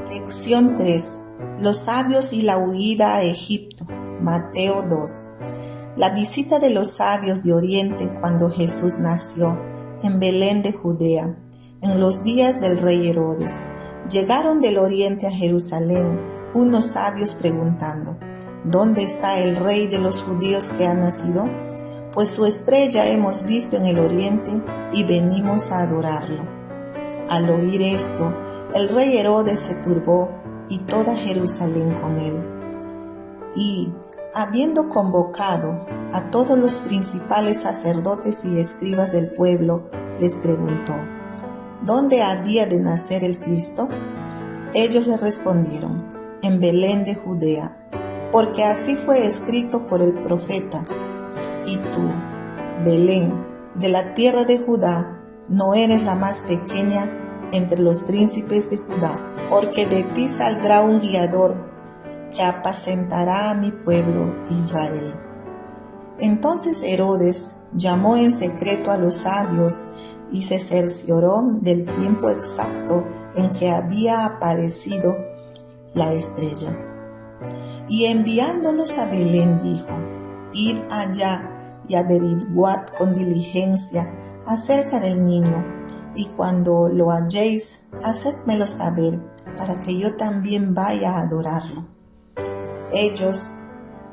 Lección 3. Los sabios y la huida a Egipto. Mateo 2. La visita de los sabios de Oriente cuando Jesús nació en Belén de Judea, en los días del rey Herodes. Llegaron del Oriente a Jerusalén unos sabios preguntando: ¿dónde está el rey de los judíos que ha nacido? Pues su estrella hemos visto en el Oriente y venimos a adorarlo. Al oír esto, el rey Herodes se turbó y toda Jerusalén con él. Y, habiendo convocado a todos los principales sacerdotes y escribas del pueblo, les preguntó: ¿dónde había de nacer el Cristo? Ellos le respondieron: en Belén de Judea, porque así fue escrito por el profeta: y tú, Belén, de la tierra de Judá, no eres la más pequeña entre los príncipes de Judá, porque de ti saldrá un guiador que apacentará a mi pueblo Israel. Entonces Herodes llamó en secreto a los sabios y se cercioró del tiempo exacto en que había aparecido la estrella. Y enviándolos a Belén dijo: id allá y averiguad con diligencia acerca del niño, y cuando lo halléis, hacedmelo saber, para que yo también vaya a adorarlo. Ellos,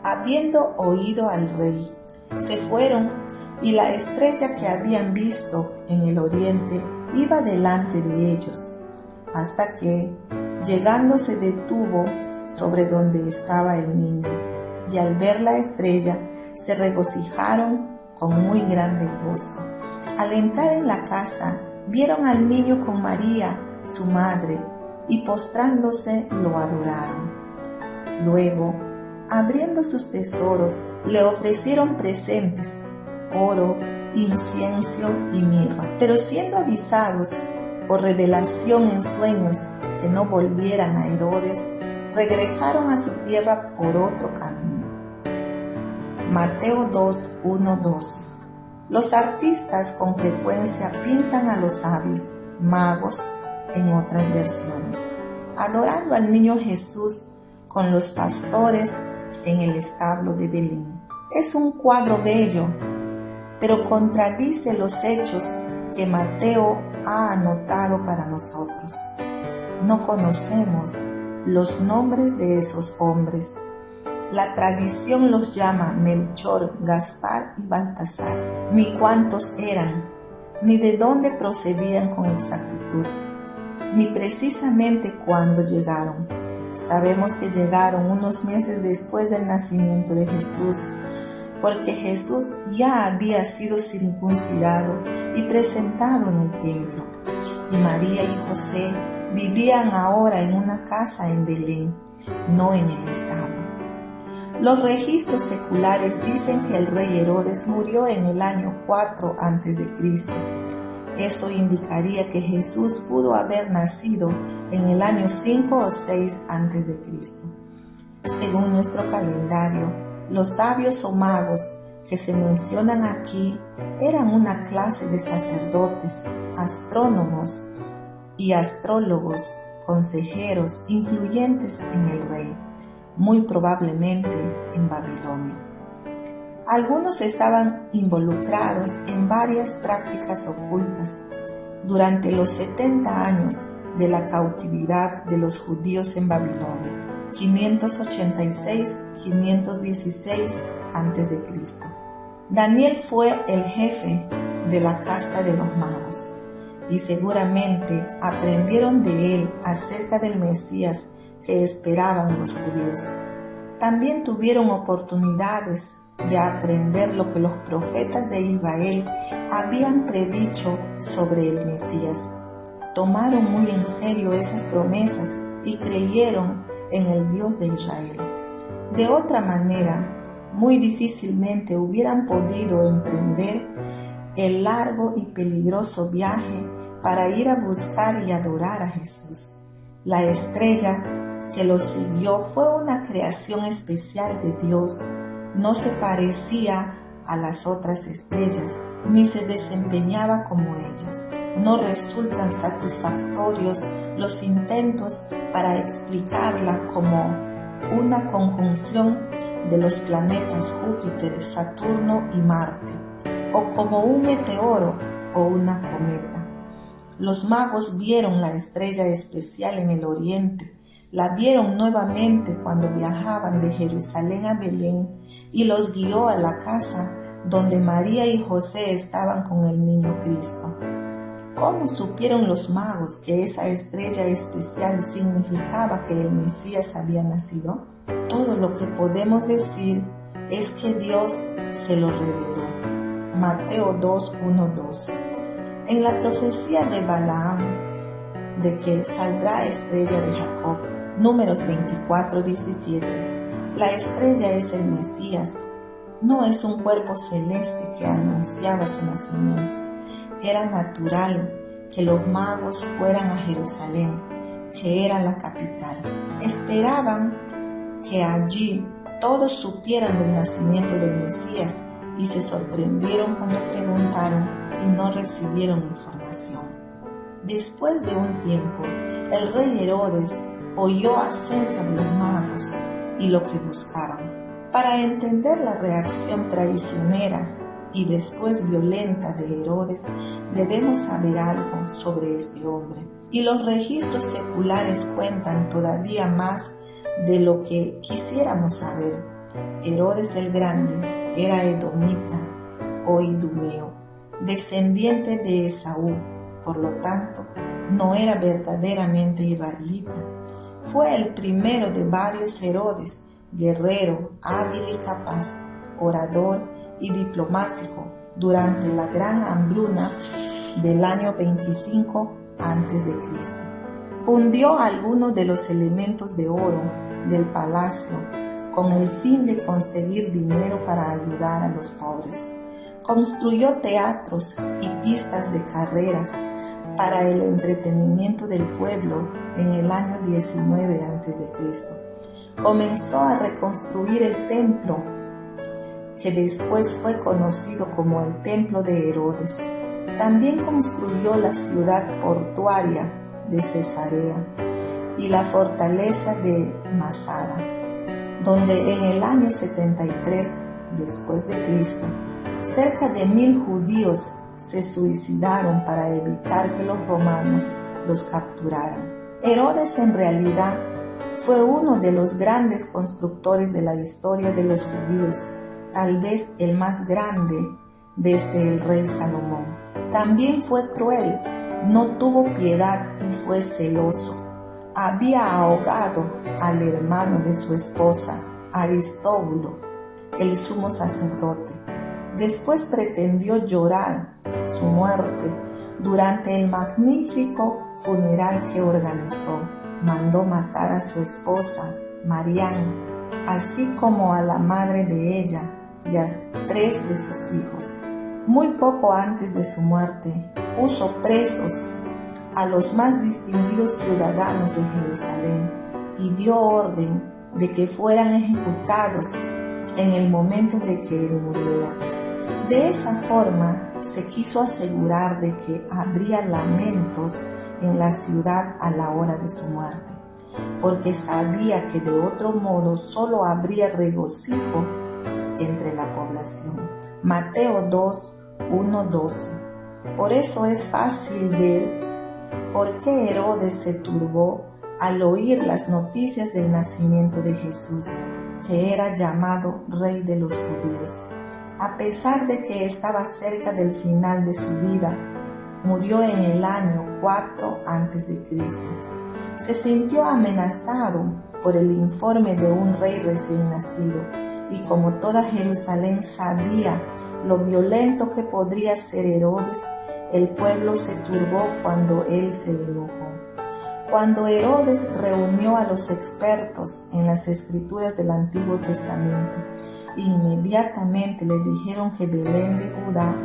habiendo oído al rey, se fueron, y la estrella que habían visto en el oriente iba delante de ellos, hasta que, llegando, se detuvo sobre donde estaba el niño, y al ver la estrella se regocijaron con muy grande gozo. Al entrar en la casa, vieron al niño con María, su madre, y postrándose lo adoraron. Luego, abriendo sus tesoros, le ofrecieron presentes: oro, incienso y mirra. Pero siendo avisados por revelación en sueños que no volvieran a Herodes, regresaron a su tierra por otro camino. Mateo 2, 1-12. Los artistas con frecuencia pintan a los sabios, magos en otras versiones, adorando al niño Jesús con los pastores en el establo de Belén. Es un cuadro bello, pero contradice los hechos que Mateo ha anotado para nosotros. No conocemos los nombres de esos hombres. La tradición los llama Melchor, Gaspar y Baltasar. Ni cuántos eran, ni de dónde procedían con exactitud, ni precisamente cuándo llegaron. Sabemos que llegaron unos meses después del nacimiento de Jesús, porque Jesús ya había sido circuncidado y presentado en el templo, y María y José vivían ahora en una casa en Belén, no en el establo. Los registros seculares dicen que el rey Herodes murió en el año 4 a.C. Eso indicaría que Jesús pudo haber nacido en el año 5 o 6 a.C. Según nuestro calendario, los sabios o magos que se mencionan aquí eran una clase de sacerdotes, astrónomos y astrólogos, consejeros influyentes en el rey, muy probablemente en Babilonia. Algunos estaban involucrados en varias prácticas ocultas durante los 70 años de la cautividad de los judíos en Babilonia, 586-516 a.C. Daniel fue el jefe de la casta de los magos, y seguramente aprendieron de él acerca del Mesías que esperaban los judíos. También tuvieron oportunidades de aprender lo que los profetas de Israel habían predicho sobre el Mesías. Tomaron muy en serio esas promesas y creyeron en el Dios de Israel. De otra manera, muy difícilmente hubieran podido emprender el largo y peligroso viaje para ir a buscar y adorar a Jesús. La estrella que los siguió fue una creación especial de Dios. No se parecía a las otras estrellas, ni se desempeñaba como ellas. no resultan satisfactorios los intentos para explicarla como una conjunción de los planetas Júpiter, Saturno y Marte, o como un meteoro o una cometa. Los magos vieron la estrella especial en el oriente, la vieron nuevamente cuando viajaban de Jerusalén a Belén y los guió a la casa donde María y José estaban con el niño Cristo. ¿Cómo supieron los magos que esa estrella especial significaba que el Mesías había nacido? Todo lo que podemos decir es que Dios se lo reveló. Mateo 2, 1, 12. En la profecía de Balaam, de que saldrá estrella de Jacob, Números 24, 17, la estrella es el Mesías, no es un cuerpo celeste que anunciaba su nacimiento. Era natural que los magos fueran a Jerusalén, que era la capital. Esperaban que allí todos supieran del nacimiento del Mesías y se sorprendieron cuando preguntaron y no recibieron información. Después de un tiempo, el rey Herodes oyó acerca de los magos y lo que buscaban. Para entender la reacción traicionera y después violenta de Herodes, debemos saber algo sobre este hombre. Y los registros seculares cuentan todavía más de lo que quisiéramos saber. Herodes el Grande era edomita o idumeo, descendiente de Esaú, por lo tanto, no era verdaderamente israelita. Fue el primero de varios Herodes, guerrero, hábil y capaz, orador y diplomático durante la gran hambruna del año 25 a.C. Fundió algunos de los elementos de oro del palacio con el fin de conseguir dinero para ayudar a los pobres. Construyó teatros y pistas de carreras para el entretenimiento del pueblo en el año 19 a.C. Comenzó a reconstruir el templo, que después fue conocido como el Templo de Herodes. También construyó la ciudad portuaria de Cesarea y la fortaleza de Masada, donde en el año 73 después de Cristo, cerca de 1000 judíos se suicidaron para evitar que los romanos los capturaran. Herodes en realidad fue uno de los grandes constructores de la historia de los judíos, tal vez el más grande desde el rey Salomón. También fue cruel, no tuvo piedad y fue celoso. Había ahogado al hermano de su esposa, Aristóbulo, el sumo sacerdote. Después pretendió llorar su muerte durante el magnífico funeral que organizó. Mandó matar a su esposa, Marián, así como a la madre de ella y a 3 de sus hijos. Muy poco antes de su muerte, puso presos a los más distinguidos ciudadanos de Jerusalén y dio orden de que fueran ejecutados en el momento de que él muriera. De esa forma, se quiso asegurar de que habría lamentos en la ciudad a la hora de su muerte, porque sabía que de otro modo solo habría regocijo entre la población. Mateo 2, 1, 12. Por eso es fácil ver por qué Herodes se turbó al oír las noticias del nacimiento de Jesús, que era llamado Rey de los Judíos. A pesar de que estaba cerca del final de su vida, murió en el año 4 a.C. Se sintió amenazado por el informe de un rey recién nacido, y como toda Jerusalén sabía lo violento que podría ser Herodes, el pueblo se turbó cuando él se enojó. Cuando Herodes reunió a los expertos en las escrituras del Antiguo Testamento, inmediatamente le dijeron que Belén de Judá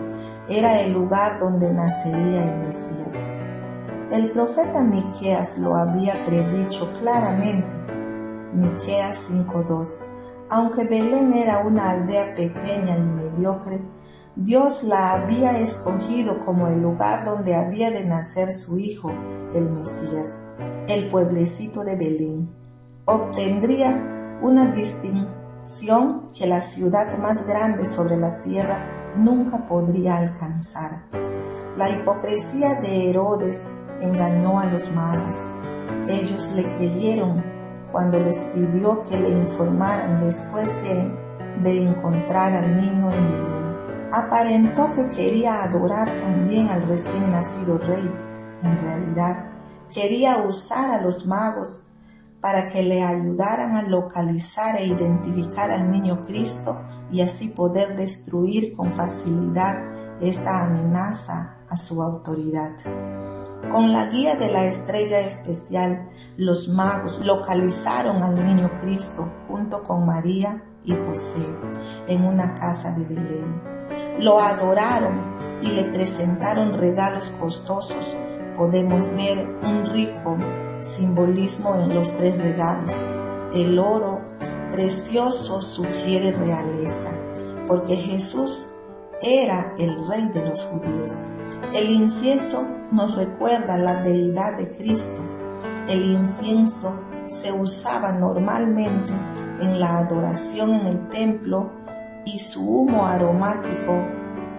era el lugar donde nacería el Mesías. El profeta Miqueas lo había predicho claramente. Miqueas 5:2. Aunque Belén era una aldea pequeña y mediocre, Dios la había escogido como el lugar donde había de nacer su hijo, el Mesías. El pueblecito de Belén obtendría una distinción que la ciudad más grande sobre la tierra nunca podría alcanzar. La hipocresía de Herodes engañó a los magos. Ellos le creyeron cuando les pidió que le informaran después de encontrar al niño en Belén. Aparentó que quería adorar también al recién nacido rey. En realidad, quería usar a los magos para que le ayudaran a localizar e identificar al niño Cristo y así poder destruir con facilidad esta amenaza a su autoridad. Con la guía de la estrella especial, los magos localizaron al niño Cristo junto con María y José en una casa de Belén. Lo adoraron y le presentaron regalos costosos. Podemos ver un rico simbolismo en los 3 regalos. El oro precioso sugiere realeza, porque Jesús era el rey de los judíos. El incienso nos recuerda la deidad de Cristo. El incienso se usaba normalmente en la adoración en el templo y su humo aromático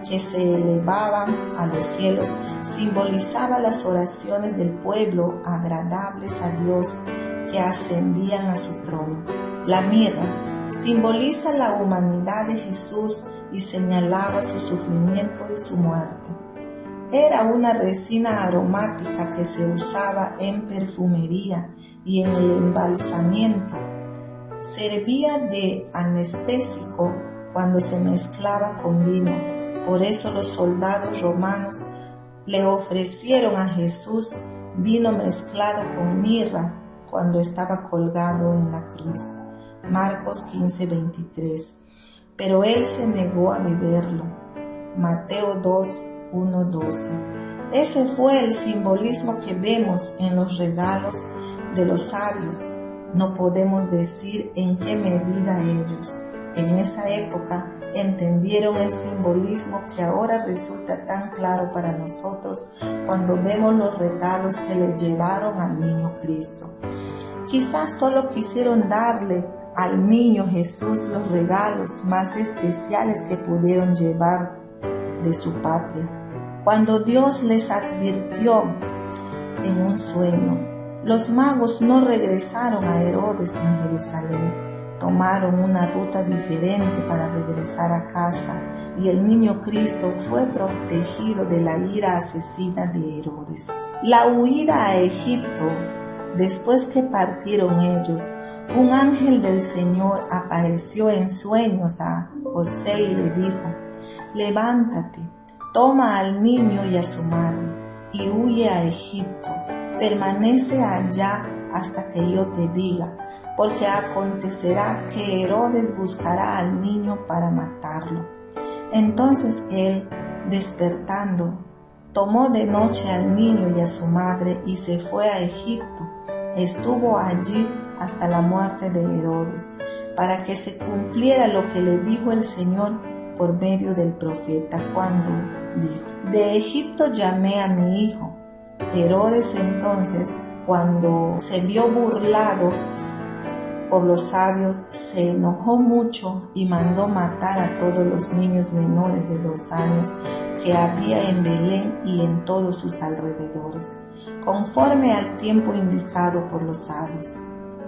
que se elevaba a los cielos simbolizaba las oraciones del pueblo agradables a Dios que ascendían a su trono. La mirra simboliza la humanidad de Jesús y señalaba su sufrimiento y su muerte. Era una resina aromática que se usaba en perfumería y en el embalsamiento. Servía de anestésico cuando se mezclaba con vino. Por eso los soldados romanos le ofrecieron a Jesús vino mezclado con mirra cuando estaba colgado en la cruz. Marcos 15:23. Pero él se negó a beberlo. Mateo 2:1-12. Ese fue el simbolismo que vemos en los regalos de los sabios. No podemos decir en qué medida ellos, en esa época, entendieron el simbolismo que ahora resulta tan claro para nosotros cuando vemos los regalos que le llevaron al niño Cristo. Quizás solo quisieron darle al niño Jesús los regalos más especiales que pudieron llevar de su patria. Cuando Dios les advirtió en un sueño, los magos no regresaron a Herodes en Jerusalén. Tomaron una ruta diferente para regresar a casa y el niño Cristo fue protegido de la ira asesina de Herodes. La huida a Egipto. Después que partieron ellos, un ángel del Señor apareció en sueños a José y le dijo: levántate, toma al niño y a su madre y huye a Egipto. Permanece allá hasta que yo te diga, porque acontecerá que Herodes buscará al niño para matarlo. Entonces él, despertando, tomó de noche al niño y a su madre y se fue a Egipto. Estuvo allí hasta la muerte de Herodes, para que se cumpliera lo que le dijo el Señor por medio del profeta, cuando dijo: de Egipto llamé a mi hijo. Herodes entonces, cuando se vio burlado por los sabios, se enojó mucho y mandó matar a todos los niños menores de 2 años que había en Belén y en todos sus alrededores, conforme al tiempo indicado por los sabios.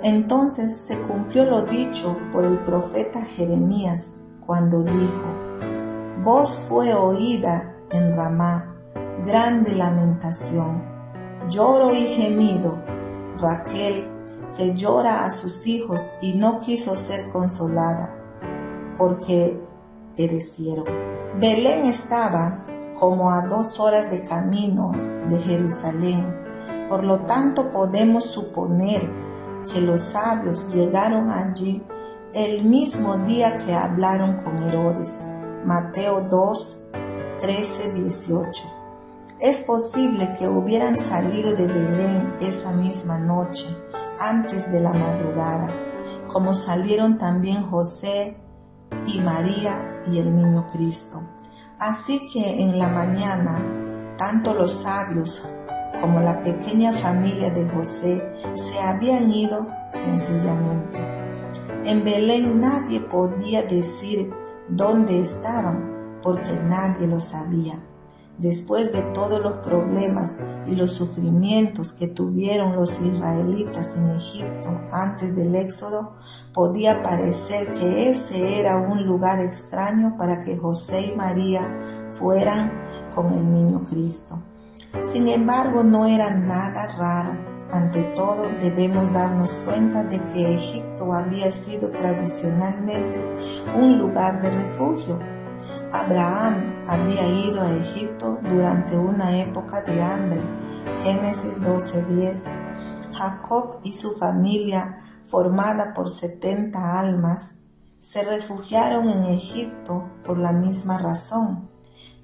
Entonces se cumplió lo dicho por el profeta Jeremías, cuando dijo: voz fue oída en Ramá, grande lamentación, lloro y gemido, Raquel, que llora a sus hijos y no quiso ser consolada, porque perecieron. Belén estaba como a 2 horas de camino de Jerusalén. Por lo tanto, podemos suponer que los sabios llegaron allí el mismo día que hablaron con Herodes. Mateo 2:13-18. Es posible que hubieran salido de Belén esa misma noche, antes de la madrugada, como salieron también José y María y el niño Cristo. Así que en la mañana, tanto los sabios como la pequeña familia de José se habían ido sencillamente. En Belén nadie podía decir dónde estaban, porque nadie lo sabía. Después de todos los problemas y los sufrimientos que tuvieron los israelitas en Egipto antes del Éxodo, podía parecer que ese era un lugar extraño para que José y María fueran con el niño Cristo. Sin embargo, no era nada raro. Ante todo, debemos darnos cuenta de que Egipto había sido tradicionalmente un lugar de refugio. Abraham había ido a Egipto durante una época de hambre, Génesis 12:10. Jacob y su familia, formada por 70 almas, se refugiaron en Egipto por la misma razón,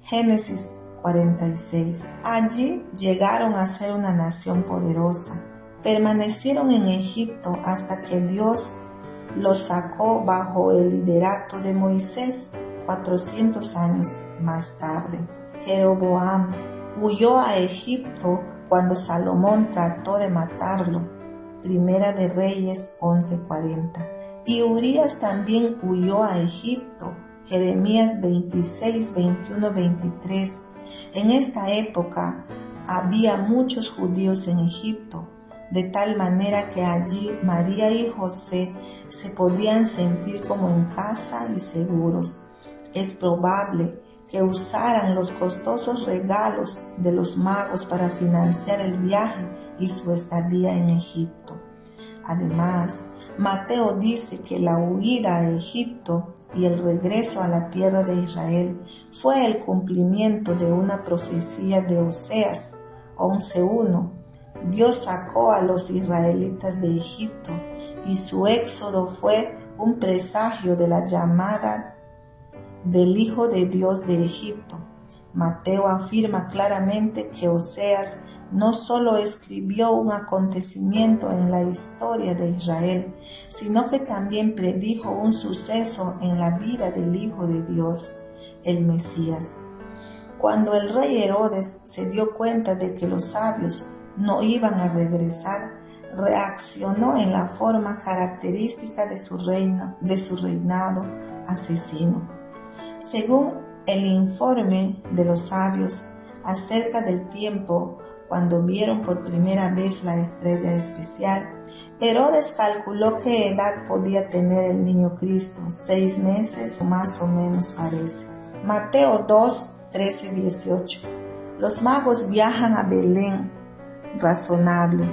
Génesis 46. Allí llegaron a ser una nación poderosa. Permanecieron en Egipto hasta que Dios los sacó bajo el liderato de Moisés 400 años más tarde. Jeroboam huyó a Egipto cuando Salomón trató de matarlo, Primera de Reyes 11:40. Y Urías también huyó a Egipto, Jeremías 26, 21, 23. En esta época había muchos judíos en Egipto, de tal manera que allí María y José se podían sentir como en casa y seguros. Es probable que usaran los costosos regalos de los magos para financiar el viaje y su estadía en Egipto. Además, Mateo dice que la huida a Egipto y el regreso a la tierra de Israel fue el cumplimiento de una profecía de Oseas 11:1. Dios sacó a los israelitas de Egipto y su éxodo fue un presagio de la llamada del Hijo de Dios de Egipto. Mateo afirma claramente que Oseas no solo escribió un acontecimiento en la historia de Israel, sino que también predijo un suceso en la vida del Hijo de Dios, el Mesías. Cuando el rey Herodes se dio cuenta de que los sabios no iban a regresar, reaccionó en la forma característica de su reinado asesino. Según el informe de los sabios acerca del tiempo cuando vieron por primera vez la estrella especial, Herodes calculó qué edad podía tener el niño Cristo, 6 meses más o menos parece. Mateo 2, 13, 18. Los magos viajan a Belén, razonable,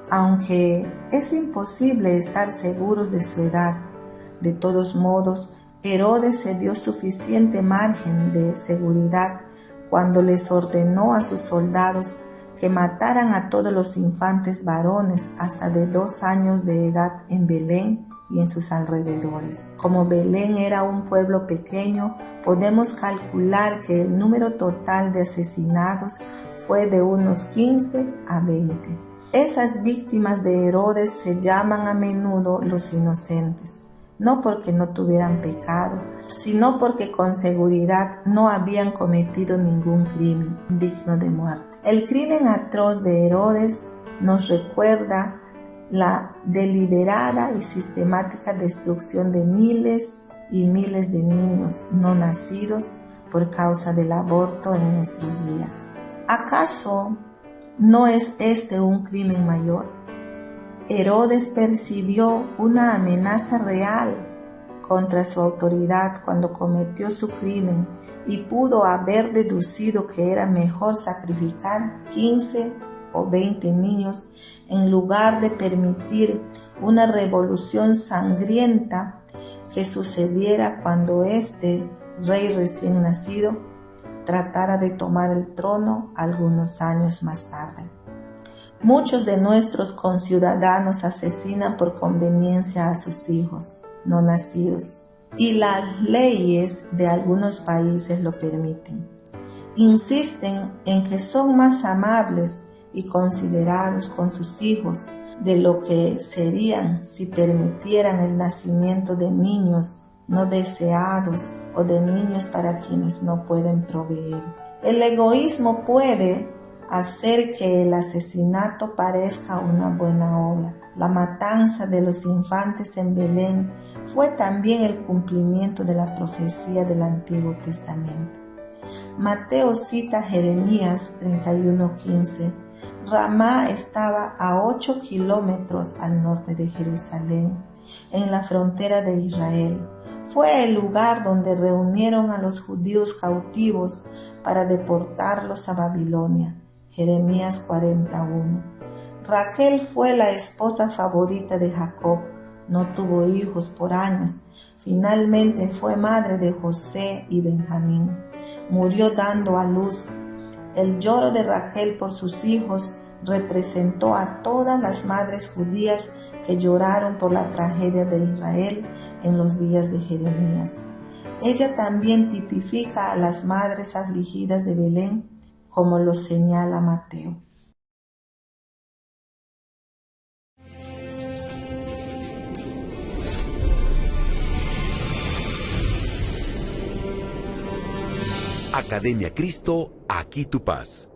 aunque es imposible estar seguros de su edad. De todos modos, Herodes se dio suficiente margen de seguridad cuando les ordenó a sus soldados que mataran a todos los infantes varones hasta de 2 años de edad en Belén y en sus alrededores. Como Belén era un pueblo pequeño, podemos calcular que el número total de asesinados fue de unos 15 a 20. Esas víctimas de Herodes se llaman a menudo los inocentes, no porque no tuvieran pecado, sino porque con seguridad no habían cometido ningún crimen digno de muerte. El crimen atroz de Herodes nos recuerda la deliberada y sistemática destrucción de miles y miles de niños no nacidos por causa del aborto en nuestros días. ¿Acaso no es este un crimen mayor? Herodes percibió una amenaza real contra su autoridad cuando cometió su crimen y pudo haber deducido que era mejor sacrificar 15 o 20 niños en lugar de permitir una revolución sangrienta que sucediera cuando este rey recién nacido tratara de tomar el trono algunos años más tarde. Muchos de nuestros conciudadanos asesinan por conveniencia a sus hijos no nacidos, y las leyes de algunos países lo permiten. Insisten en que son más amables y considerados con sus hijos de lo que serían si permitieran el nacimiento de niños no deseados o de niños para quienes no pueden proveer. El egoísmo puede hacer que el asesinato parezca una buena obra. La matanza de los infantes en Belén fue también el cumplimiento de la profecía del Antiguo Testamento. Mateo cita Jeremías 31:15. Ramá estaba a 8 kilómetros al norte de Jerusalén, en la frontera de Israel. Fue el lugar donde reunieron a los judíos cautivos para deportarlos a Babilonia. Jeremías 41. Raquel fue la esposa favorita de Jacob. No tuvo hijos por años. Finalmente fue madre de José y Benjamín. Murió dando a luz. El lloro de Raquel por sus hijos representó a todas las madres judías que lloraron por la tragedia de Israel en los días de Jeremías. Ella también tipifica a las madres afligidas de Belén, como lo señala Mateo. Academia Cristo, aquí tu paz.